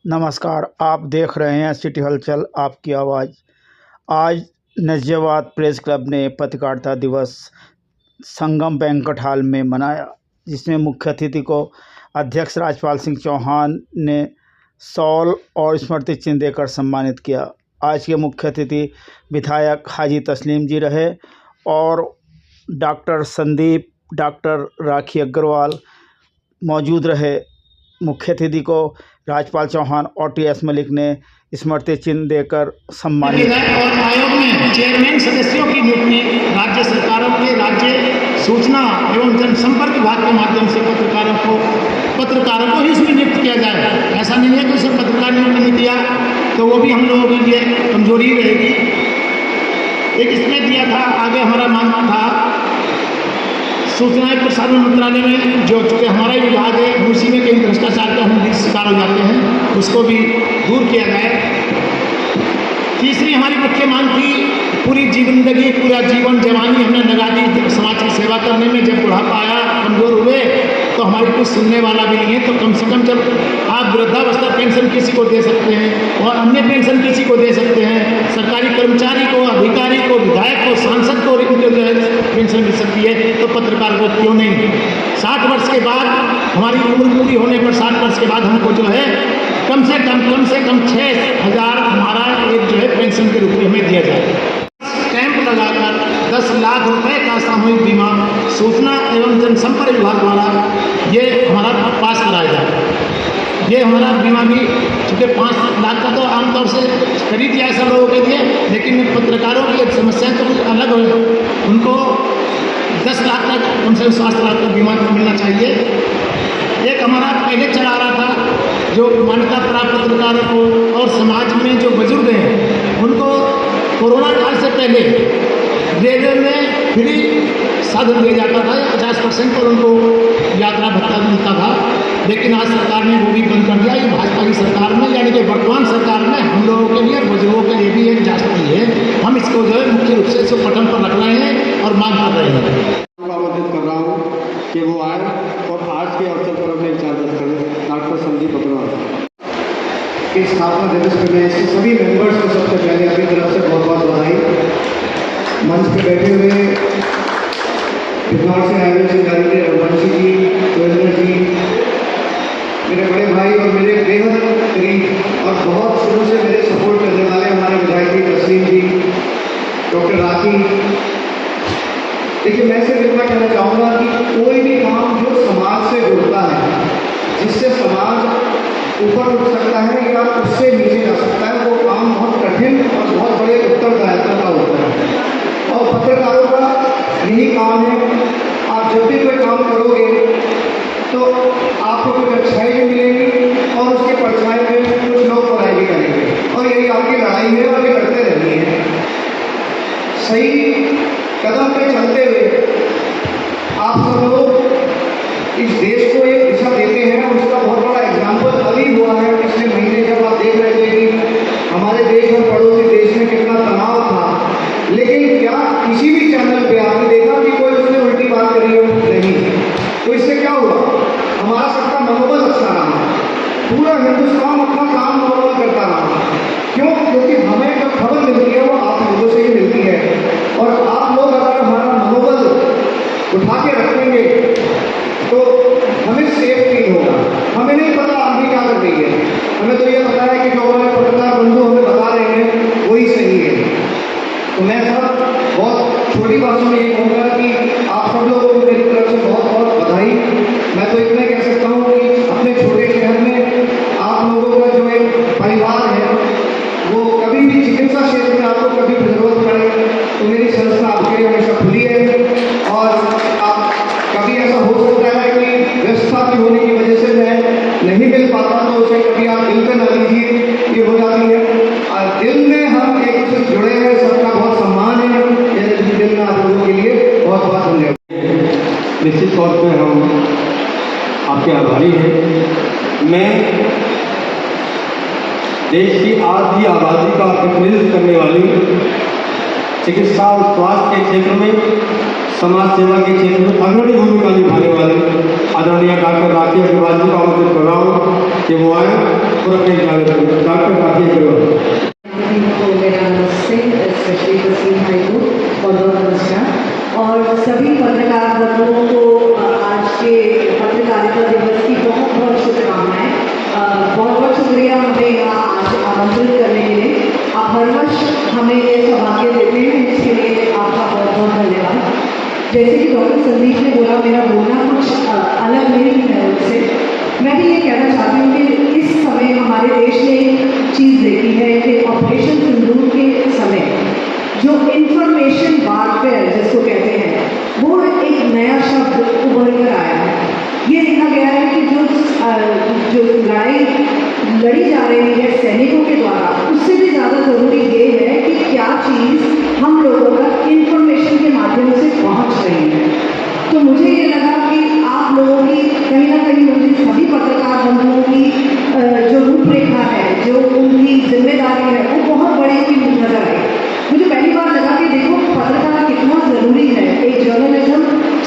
नमस्कार, आप देख रहे हैं सिटी हलचल आपकी आवाज़। आज नज़ियाबाद प्रेस क्लब ने पत्रकारिता दिवस संगम बैंक्वेट हॉल में मनाया, जिसमें मुख्य अतिथि को अध्यक्ष राजपाल सिंह चौहान ने शॉल और स्मृति चिन्ह देकर सम्मानित किया। आज के मुख्य अतिथि विधायक हाजी तस्लीम जी रहे और डॉक्टर संदीप, डॉक्टर राखी अग्रवाल मौजूद रहे। मुख्य अतिथि को राजपाल चौहान और टी.एस. मलिक ने स्मृति चिन्ह देकर सम्मानित किया। और आयोग में चेयरमैन सदस्यों की नियुक्ति राज्य सरकारों के राज्य सूचना एवं जनसंपर्क विभाग के माध्यम से पत्रकारों को ही इसमें नियुक्त किया जाए। ऐसा नहीं है कि उसे पत्रकार नियुक्त नहीं किया तो वो भी हम लोगों के लिए कमजोरी रहेगी। एक इसमें दिया था, आगे हमारा मानना था सूचना एवं प्रसारण मंत्रालय में जो चूँकि हमारा ही विभाग है, उसी में कई भ्रष्टाचार के हम शिकार हो जाते हैं, उसको भी दूर किया जाए। तीसरी हमारी मुख्य मांग थी, पूरी जिंदगी पूरा जीवन जवानी हमने लगा दी समाज की सेवा करने में। जब बुढ़ापा आया, कमजोर हुए तो हमारी कुछ सुनने वाला भी नहीं है, तो कम से कम जब आप वृद्धावस्था पेंशन किसी को दे सकते हैं और अन्य पेंशन किसी को दे सकते हैं, सरकारी कर्मचारी को, अधिकारी को, विधायक को, सांसद को इनके जो है पेंशन मिल सकती है, तो पत्रकार को क्यों नहीं। 60 वर्ष के बाद हमारी उम्र पूरी होने पर 60 वर्ष के बाद हमको जो है कम से कम 6,000 हमारा एक जो है पेंशन के रूप में हमें दिया जाए। कैंप लगाकर 10 लाख रुपए का सामूहिक बीमा सूचना एवं जनसंपर्क विभाग द्वारा ये हमारा पास कराया जाए। ये हमारा बीमा भी चूँकि 5 लाख का तो आमतौर से खरीद दिया ऐसा लोगों के लिए, लेकिन पत्रकारों की समस्या तो कुछ अलग है। उनको 10 लाख तक कम से कम 7 लाख का बीमा मिलना चाहिए। एक हमारा पहले चला रहा था जो मान्यता प्राप्त पत्रकारों को और समाज में जो बुजुर्ग हैं उनको कोरोना काल से पहले रेलवे में फ्री साधन दिया जाता था, 50% पर उनको यात्रा भत्ता मिलता था। लेकिन आज सरकार ने वो भी बंद कर दिया। ये भाजपा की सरकार में, यानी कि वर्तमान सरकार में हम लोगों के लिए, बुजुर्गों के लिए भी एक जांच की है। हम इसको जो है मुख्य रूप से इसको पटल पर रख रहे हैं और मांग कर रहे हैं। आमंत्रित कर रहा हूँ कि वो आए और आज के अवसर पर अपने विचार व्यक्त करें। डॉक्टर संदीप अग्रवाल के स्थापना दिवस पर मैं इसके सभी मेंबर्स को सबसे पहले अपनी तरफ से बहुत बहुत बधाई। मंच पर बैठे हुए इंदौर से आए हुए सिंगारी रघुवंशी जी, सुरेंद्र जी, मेरे बड़े भाई और मेरे बेहद करीब और बहुत शुरू से मेरे सपोर्ट करने वाले हमारे विधायक जी तस्लीम जी, डॉक्टर राखी। देखिए, मैं सिर्फ इतना कहना चाहूँगा कि कोई भी काम जो समाज से जुड़ता है, जिससे समाज ऊपर उठ सकता है या उससे नीचे जा सकता है, वो काम बहुत कठिन और बहुत बड़े उत्तरदायित्व का होता है। और पत्रकारों का यही काम है। आप जब भी कोई काम करोगे तो आपको कुछ अच्छाई भी मिलेगी और उसकी परछाई में कुछ लोग बुराई भी करेंगे, और यही आपकी लड़ाई है और ये लड़ते रहनी है। सही कदम पे चलते हुए आप सब लोग इस देश को एक दिशा देते हैं। उसका बहुत बड़ा एग्जाम्पल अभी हुआ है पिछले महीने, जब आप देख रहे थे कि हमारे देश और पड़ोसी देश में कितना तनाव था, लेकिन क्या किसी भी चैनल पे आपने देखा कि कोई उसने उल्टी बात करी हो? नहीं। तो इससे क्या हुआ? हमारा सबका मनोबल अच्छा रहा, पूरा हिंदुस्तान अपना काम नॉर्मल करता रहा। क्यों? क्योंकि हमें जब खबर मिलती है वो आप लोगों से ही मिलती है, और आप लोग अगर हमारा मनोबल उठा के रखेंगे तो हमें सेफ फील होगा। हमें नहीं पता आदमी क्या कर रही है, हमें तो ये पता है कि जो हमारे पत्रकार बंधु हमें बता रहे हैं वही सही है। तो मैं सब बहुत छोटी बातों में ये कहूँगा कि आप सब लोगों को मेरी तरफ से बहुत बहुत बधाई। मैं तो इतना कह सकता हूँ कि अपने छोटे शहर में आप लोगों का जो एक परिवार है, वो कभी भी चिकित्सा क्षेत्र में आपको कभी जरूरत पड़े तो मेरी संस्था आपके लिए हमेशा खुली है। और आप कभी ऐसा हो सकता है कि व्यवस्था की होने की वजह से मैं नहीं मिल पाता, तो उसे कभी आप दिल पे न लीजिए, ये हो जाती है। और दिल में हम एक दूसरे से जुड़े हैं, सबका बहुत सम्मान है। दिल में आप लोगों के लिए बहुत बहुत धन्यवाद। निश्चित तौर पर हम आपके आभारी हैं। मैं देश की आधी आबादी का प्रतिनिधित्व करने वाली चिकित्सा और स्वास्थ्य के क्षेत्र में, समाज सेवा के क्षेत्र में अग्रणी भूमिका निभाने वाले आदरणीय डॉक्टर राकेश अग्रवाल जी को आमंत्रित कर रहा हूँ कि वो आए और अपने डॉक्टर राकेश अग्रवाल। को मेरा नमस्ते, स्पेशली तस्लीम भाई को बहुत बहुत नमस्कार और सभी पत्रकार बंधुओं को आज के पत्रकारिता दिवस की बहुत बहुत शुभकामनाएं। बहुत बहुत शुक्रिया हमें यहाँ आज आमंत्रित करने के लिए। आप हर वर्ष हमें ये सौभाग्य देते हैं, इसके लिए आपका बहुत बहुत धन्यवाद। जैसे कि डॉक्टर संदीप ने बोला, मेरा बोलना कुछ अलग नहीं है उनसे। मैं भी ये कहना चाहती हूँ कि इस समय हमारे देश ने एक चीज़ देखी है कि ऑपरेशन सिंदूर के समय जो इंफॉर्मेशन वारफेयर जिसको कहते हैं, वो एक नया शब्द उभर कर आया है। ये देखा गया है कि जो लड़ाई लड़ी जा रही है सैनिकों के द्वारा, उससे भी ज़्यादा ज़रूरी ये है कि क्या चीज़ हम लोगों तक इंफॉर्मेशन के माध्यम से पहुँच रही है। तो मुझे ये लगा कि आप लोगों की कहीं ना कहीं मुझे सभी पत्रकार बंधुओं की जो रूपरेखा है, जो उनकी जिम्मेदारी है, वो बहुत बड़ी हुई नजर आई। मुझे पहली बार लगा कि देखो पत्रकार कितना ज़रूरी है। एक जर्नलिज्म,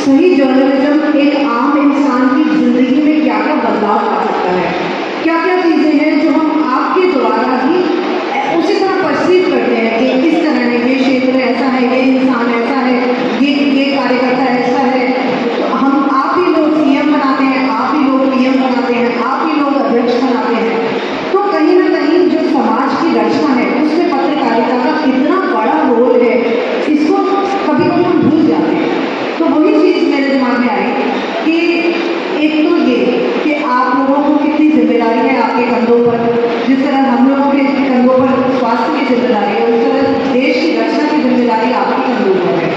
सही जर्नलिज्म एक आम इंसान की ज़िंदगी में क्या क्या बदलाव ला सकता है, क्या क्या चीज़ें हैं जो हम आपके द्वारा ही उसी तरह परसीव करते हैं कि किस तरह है ये क्षेत्र ऐसा है, ये इंसान ऐसा है, ये कार्यकर्ता ऐसा है। तो हम आप ही लोग सीएम बनाते हैं, आप ही लोग पीएम बनाते हैं, आप ही लोग अध्यक्ष बनाते हैं। तो कहीं ना कहीं जो समाज की रचना है उसमें पत्रकारिता का कितना बड़ा रोल है, इसको कभी कभी हम भूल जाते हैं। तो वही चीज़ मेरे दिमाग में आई कि एक तो ये कि आप लोगों को कितनी जिम्मेदारी है आपके कंधों पर। जिस तरह हम लोगों के कंधों पर स्वास्थ्य की जिम्मेदारी है, उस तरह देश की रक्षा की जिम्मेदारी आपके कंधों पर है।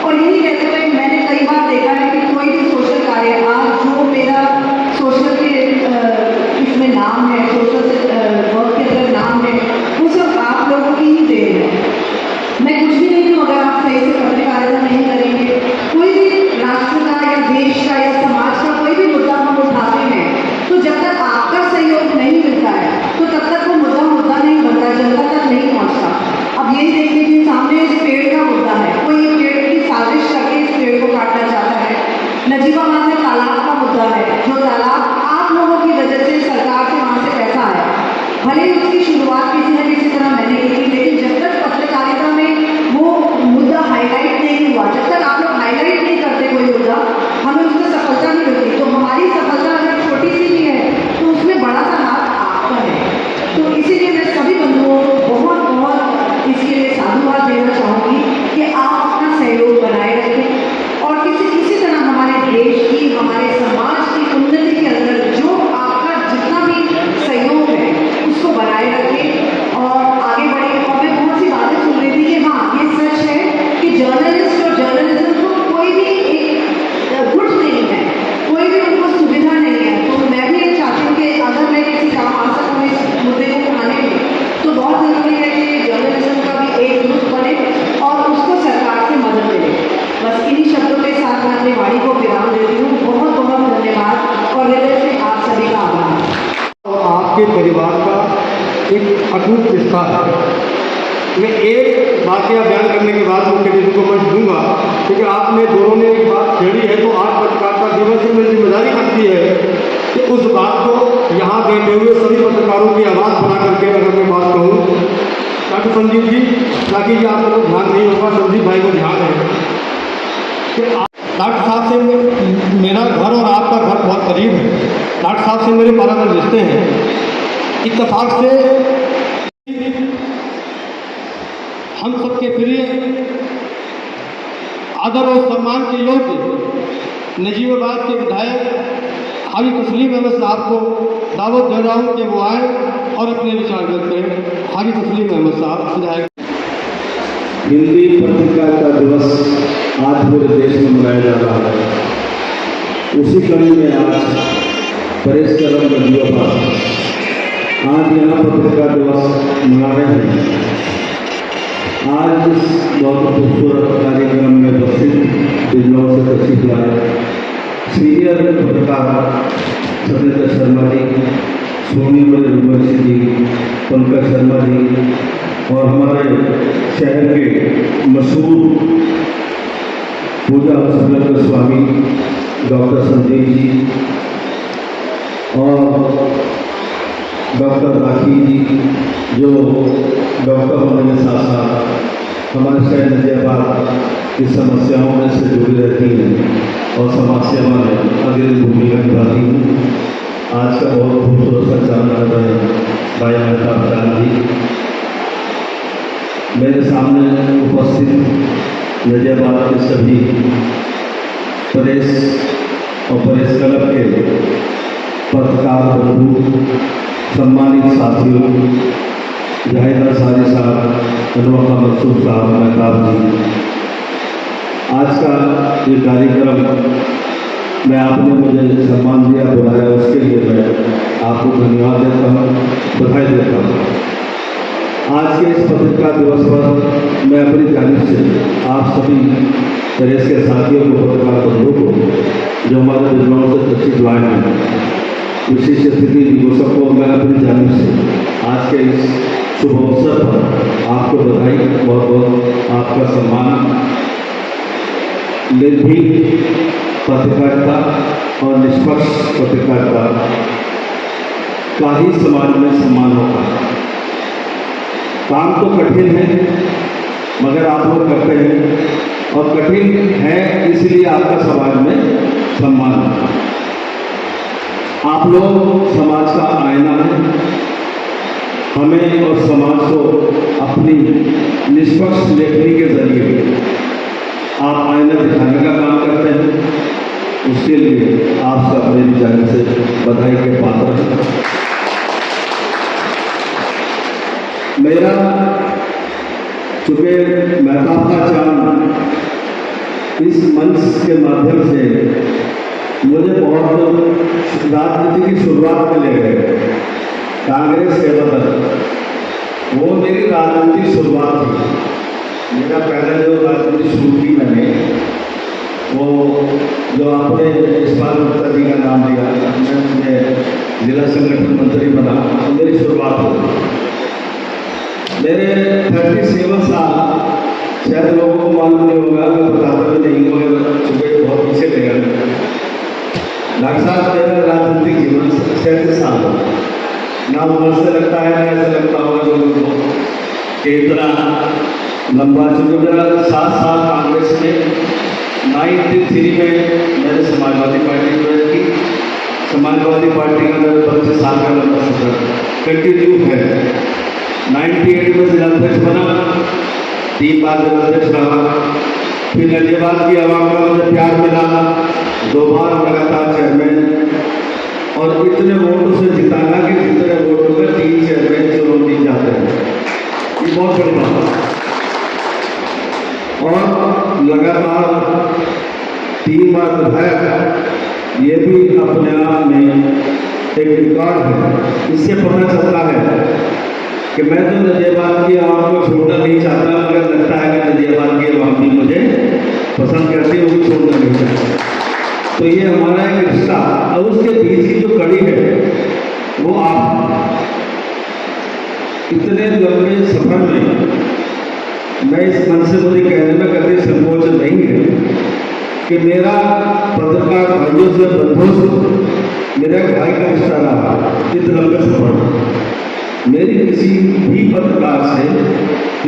और यही कहते हुए मैंने कई बार देखा है कि कोई भी सोशल कार्य, आज जो मेरा सोशल के इसमें नाम है, सोशल वर्क के अंदर नाम है, वो सब आप लोगों की ही देन है। मैं कुछ भी नहीं हूँ अगर आप सही से पत्रकारिता नहीं करेंगे। कोई भी राष्ट्र का या देश का या समाज का कोई भी मुद्दा हम उठाते हैं, तो जब तक आपका सहयोग नहीं मिलता है तो तब तक वो मुद्दा नहीं बनता, जनता तक नहीं पहुँचता। अब यही देख लीजिए, सामने इस पेड़ का मुद्दा है, कोई ये पेड़ की साजिश करके इस पेड़ को काटना चाहता है। नजीबाबाद में तालाब का मुद्दा है, जो तालाब आप लोगों की वजह से सरकार से वहाँ से पैसा आया, भले ही उसकी शुरुआत किसी न किसी तरह मैंने की थी, लेकिन जब तक पत्रकारिता में वो मुद्दा हाईलाइट नहीं हुआ, जब तक आप लोग हाईलाइट नहीं करते कोई मुद्दा, हमें उसमें सफलता नहीं मिलती। तो हमारी सफलता अगर छोटी सी भी है तो उसमें बड़ा सा हाथ आपका है। तो इसीलिए मैं सभी बंधुओं को बहुत बहुत इसके लिए साधुवाद देना चाहूँगी कि आप अपना सहयोग बनाए रखें और इसी तरह हमारे देश की, हमारे समाज की उन्नति के अंदर जो आपका जितना भी सहयोग है उसको बनाए रखें और आगे बढ़ें। और मैं बहुत सी बातें सुन रही थी कि हाँ, ये सच है कि जर्नलिस्ट और जर्नलिज्म को कोई भी एक गुट नहीं है, कोई भी उनको सुविधा नहीं है। तो मैं भी ये चाहती हूँ कि अगर मैं किसी काम आ सकूँ इस मुद्दे को उठाने में, तो बहुत ज़रूरी है कि जर्नलिज्म का भी एक ग्रुप बने और उसको सरकार से मदद मिले। बस इन्हीं शब्दों के साथ मैं अपनी वाणी को विराम देती हूँ। बहुत बहुत धन्यवाद और हृदय से आप सभी का आभार। और आपके परिवार का एक अटूट रिश्ता है। मैं एक वाकया बयान करने के बाद मुख्य अतिथि को मंच दूंगा, क्योंकि आपने दोनों ने एक बात छेड़ी है। तो आज पत्रकारिता दिवस में मेरी जिम्मेदारी बनती है कि उस बात को यहाँ बैठे हुए सभी पत्रकारों की आवाज़ बना करके अगर मैं बात कहूँ, डॉक्टर संदीप जी, ताकि ये आप लोग ध्यान नहीं होगा, संदीप भाई को ध्यान है कि डॉक्टर साहब से मेरा घर और आपका घर बहुत करीब है। डॉक्टर साहब से मेरे पारिवारिक रिश्ते हैं। इत्तेफाक से हम सबके प्रिय, आदर और सम्मान के योग्य नजीबाबाद के विधायक हाजी तस्लीम अहमद साहब को दावत दे रहा हूँ कि वो आए और अपने विचार व्यक्त करें। हाजी तस्लीम अहमद साहब विधायक। हिंदी पत्रकारिता दिवस आज पूरे देश में मनाया जा रहा है। उसी कड़ी में आज प्रेस क्लब नजीबाबाद आज यहाँ पत्रकार दिवस मना रहे हैं। आज इस बहुत खूबसूरत कार्यक्रम में उपस्थित बिजनौर से तशरीफ लाए सीनियर पत्रकार सत्येंद्र शर्मा जी, सोनी यूनिवर्सिटी पंकज शर्मा जी और हमारे शहर के मशहूर पूजा सुब्रत स्वामी डॉक्टर संजीव जी और डॉक्टर राखी जी, जो डॉक्टर होने के साथ साथ हमारे शहर नजियाबाद की समस्याओं में से जुड़ी रहती हैं और समाज सेवा में अग्रणी भूमिका निभाती हैं। आज का बहुत खूबसूरत संचालन कर रहे हैं भाई अमिताभ चांद जी। मेरे सामने उपस्थित नजियाबाद के सभी प्रेस और प्रेस क्लब के पत्रकार बंधु, सम्मानित साथियों, जाहिद अंसारी साहब, अनवर मंसूर साहब, महताब जी, आज का ये कार्यक्रम मैं आपने मुझे सम्मान दिया, बुलाया, उसके लिए मैं आपको धन्यवाद देता हूँ, बधाई देता हूँ। आज के इस पत्रकार दिवस पर मैं अपनी जानिब से आप सभी प्रेस के साथियों को, पत्रकार बंधुओं को, जो हमारे विद्वानों से तस्वीर लाए हैं, विशेष अतिथि वो सबको मैं अपनी जानिब से आज के इस शुभ अवसर पर आपको बधाई, बहुत बहुत आपका सम्मान। निर्भीक पत्रकारिता और निष्पक्ष पत्रकारिता का ही समाज में सम्मान होता है। काम तो कठिन है मगर आप लोग करते हैं, और कठिन है इसलिए आपका समाज में सम्मान है। आप लोग समाज का आईना है। हमें और समाज को अपनी निष्पक्ष लेखनी के जरिए आप आईना दिखाने का काम करते हैं। उसके लिए आप सब मेरी जानिब से बधाई के पात्र हैं। मेरा चूँकि महताब का चांद इस मंच के माध्यम से मुझे बहुत राजनीति की शुरुआत में ले गए, कांग्रेस से बदल वो मेरी राजनीति शुरुआत थी। मेरा पहले जो राजनीति शुरू की मैंने, वो जो आपने यशपाल गुप्ता जी का नाम लिया, मैं जिला संगठन मंत्री बना, तो मेरी शुरुआत हुई। मेरे 37 साल, शायद लोगों को मालूम नहीं होगा, मैं बताता भी नहीं हूँ, मगर चूँकि बहुत पीछे ले गया। डॉक्टर साहब, मेरा राजनीतिक जीवन 37 साल ना उम्र से लगता है, ना ऐसा लगता होगा लोगों को कि इतना लंबा। चूँकि मेरा 7 साल कांग्रेस में, 93 में मैंने समाजवादी पार्टी ज्वाइन की। समाजवादी पार्टी का मेरा 25 साल का लंबा सफर कंटिन्यू है। 98 में जिलाध्यक्ष बना, 3 बार जिलाध्यक्ष रहा। फिर नजियाबाद की आवाम का मुझे प्यार मिला, 2 बार लगातार चेयरमैन, और इतने वोटों से जिताना कि जितने वोटों में 3 चेयरमैन चुनाव जीत जाते हैं, ये बहुत बड़ी बात है। और लगातार 3 बार विधायक, ये भी अपने आप में एक रिकॉर्ड है। इससे पता चलता है कि मैं तो नजियाबाद की आवाम को छोड़ना नहीं चाहता, मगर लगता है कि नजियाबाद की आवाम भी मुझे पसंद करती है, वो भी छोड़ना नहीं चाहता। तो ये हमारा एक रिश्ता, और उसके बीच की जो कड़ी है वो आप। इतने लंबे सफर में मैं इस मन से मुझे कहने में कभी संकोच नहीं है कि मेरा पत्रकार भाइयों से, बंधुओं से मेरा एक भाई का रिश्ता रहा इस लंबे सफर में। मेरी किसी भी पत्रकार से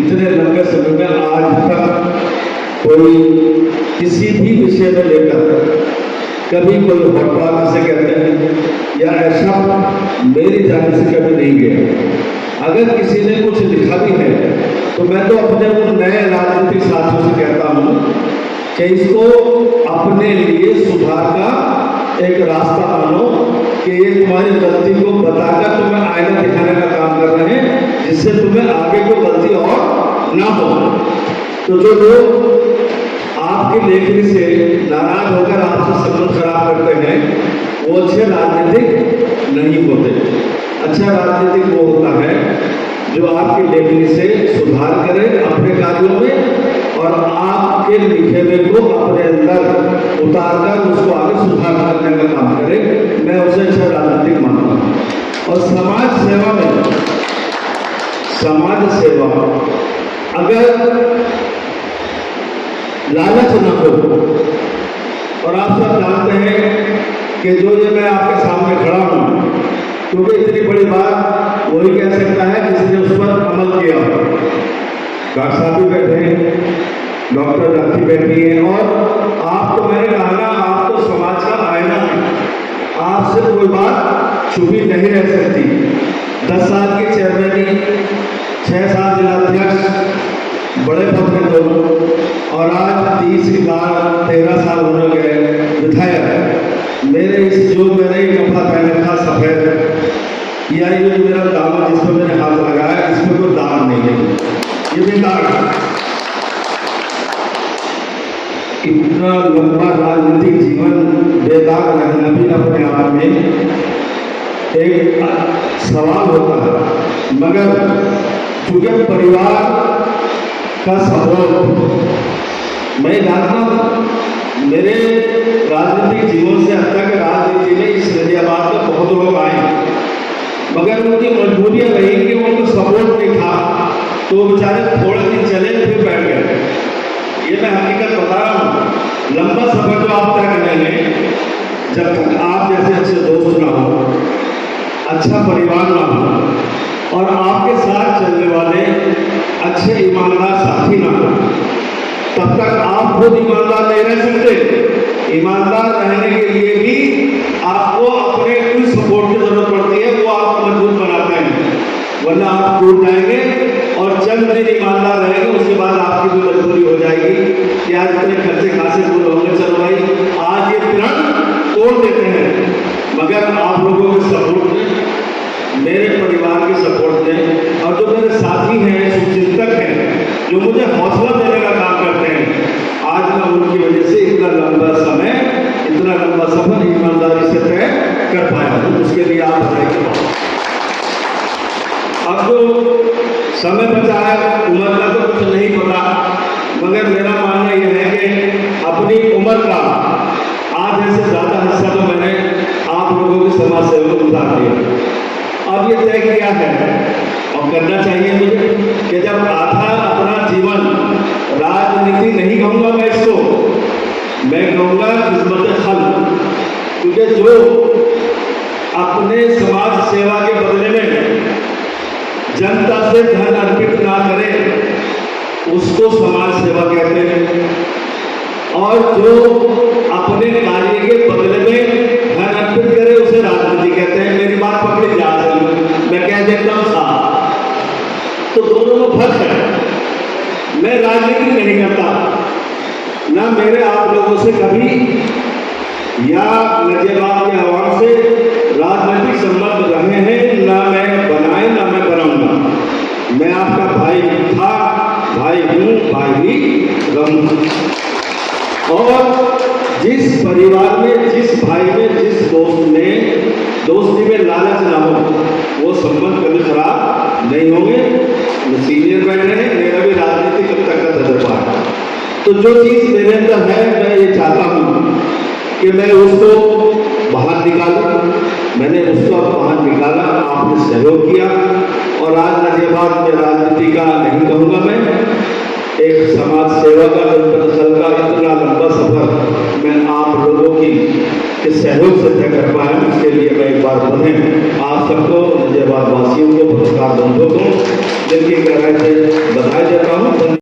इतने लंबे समय में आज तक कोई किसी भी विषय में लेकर कभी कोई हॉट बात जिसे कहते हैं या ऐसा मेरी जान से कभी नहीं गया। अगर किसी ने कुछ लिखा भी है तो मैं तो अपने उन नए राजनीतिक साथियों से कहता हूँ कि इसको अपने लिए सुधार का एक रास्ता मानो, कि ये तुम्हारी गलती को बताकर तुम्हें आईना दिखाने का काम कर रहे हैं, जिससे तुम्हें आगे को गलती और ना हो। तो जो लोग आपकी लेखनी से नाराज होकर आपसे संबंध खराब करते हैं, वो अच्छे राजनीतिक नहीं होते। अच्छा राजनीतिक वो होता है जो आपकी लेखनी से सुधार करे अपने कार्यों में, और आपके लिखे हुए को अपने अंदर उतारकर उसको आगे सुधार करने का काम करे। मैं उसे अच्छा राजनीतिक मानता हूँ। और समाज सेवा में समाज सेवा, अगर लालच न हो, और आप सब जानते हैं कि जो ये मैं आपके सामने खड़ा हूँ, क्योंकि इतनी बड़ी बात वही कह सकता है जिसने उस पर अमल किया। डॉक्टर साहब भी बैठे हैं, डॉक्टर राखी बैठी हैं, और आप तो मैंने कहा ना, आप तो समाज का आईना है, आपसे कोई बात छुपी नहीं रह सकती। 10 साल की चेयरमैन, 6 साल जिलाध्यक्ष, बड़े पद में दोनों, और आज 30 साल 13 साल होने गए विधायक। मेरे इस जो मैंने ये कपड़ा पहना था सफेद, या ये जो मेरा दामन जिस पर मैंने हाथ लगाया, इसमें कोई दाग नहीं है, ये भी दाग है। इतना लंबा राजनीतिक जीवन बेदाग रहना भी अपने आप में एक सवाल होता है, मगर चूंकि परिवार का सपोर्ट मैं जानता हूँ, मेरे राजनीतिक जीवन से अब तक राजनीति में इस नदियाबाद में बहुत लोग आए, मगर उनकी मजबूरियाँ रही कि उनको सपोर्ट नहीं था, तो बेचारे थोड़े दिन चले फिर बैठ गए। ये मैं हकीकत बता रहा हूँ। लंबा सफर जो आप तय करेंगे, जब तक आप जैसे अच्छे दोस्त ना हो, अच्छा परिवार ना हो, और आपके साथ चलने वाले अच्छे ईमानदार साथी ना हो, तब तक आप खुद ईमानदार नहीं रह सकते। ईमानदार रहने के लिए भी आपको अपने कुछ सपोर्ट की जरूरत पड़ती है, वो आपको मजबूत बनाते हैं, वरना आप टूट जाएंगे। और चंद दिन ईमानदार रहेंगे, उसके बाद आपकी भी मजबूरी हो जाएगी कि आज इतने खर्चे खासे पूरे होंगे, चलो भाई आज ये प्रण तोड़ देते हैं। मगर आप लोगों के सपोर्ट ने, मेरे परिवार के सपोर्ट ने, और जो मेरे साथी हैं, शुभचिंतक हैं, जो मुझे हौसला देने का काम करते हैं, आज मैं उनकी वजह से इतना लंबा समय, इतना लंबा सफर ईमानदारी से तय कर पाया हूँ। उसके लिए आप बताइए। अब जो समय बचा है, उम्र का तो कुछ नहीं पता, मगर मेरा मानना यह है कि अपनी उम्र का आधे से ज़्यादा हिस्सा तो मैंने आप लोगों की समाज सेवा में गुजार दिया। अब ये तय किया है और करना चाहिए मुझे कि जब आधा अपना जीवन, राजनीति नहीं कहूँगा मैं इसको, मैं कहूँगा खिदमत खल्क, क्योंकि जो अपने समाज सेवा के बदले में जनता से धन अर्पित ना करे, उसको समाज सेवा कहते हैं, और जो अपने कार्य के बदले में धन अर्पित करे, उसे राजनीति कहते हैं। मेरी बात पकड़ी जा रही, मैं कह देता हूँ साफ, तो दोनों में फर्क है। मैं राजनीति नहीं करता, ना मेरे आप लोगों से कभी या नदियाबाद के आवाम से राजनीतिक संबंध रहे हैं, ना मैं बनाए, ना मैं बनाऊंगा। मैं आपका भाई था, भाई हूँ, भाई ही रहूंगा। और जिस परिवार में, जिस भाई में, जिस दोस्त में, दोस्ती में लालच ना हो, वो संबंध कभी खराब नहीं होंगे। सीनियर बैठे हैं, मेरा भी राजनीतिक अब तक का तजुर्बा है, तो जो चीज़ मेरे अंदर है, मैं ये चाहता हूँ कि मैं उसको बाहर निकालूं। मैंने उसको बाहर निकाला, आपने सहयोग किया, और आज नदियाबाद में राजनीति का नहीं कहूँगा मैं, एक समाज सेवा का, जनपद स्थल का इतना लंबा सफर मैं आप लोगों की सहयोग से तय कर पाया। इसके लिए मैं एक बार पुनः आप सबको, नदियाबाद वासियों को, पत्रकार बंधुओं को दिल की गहराई से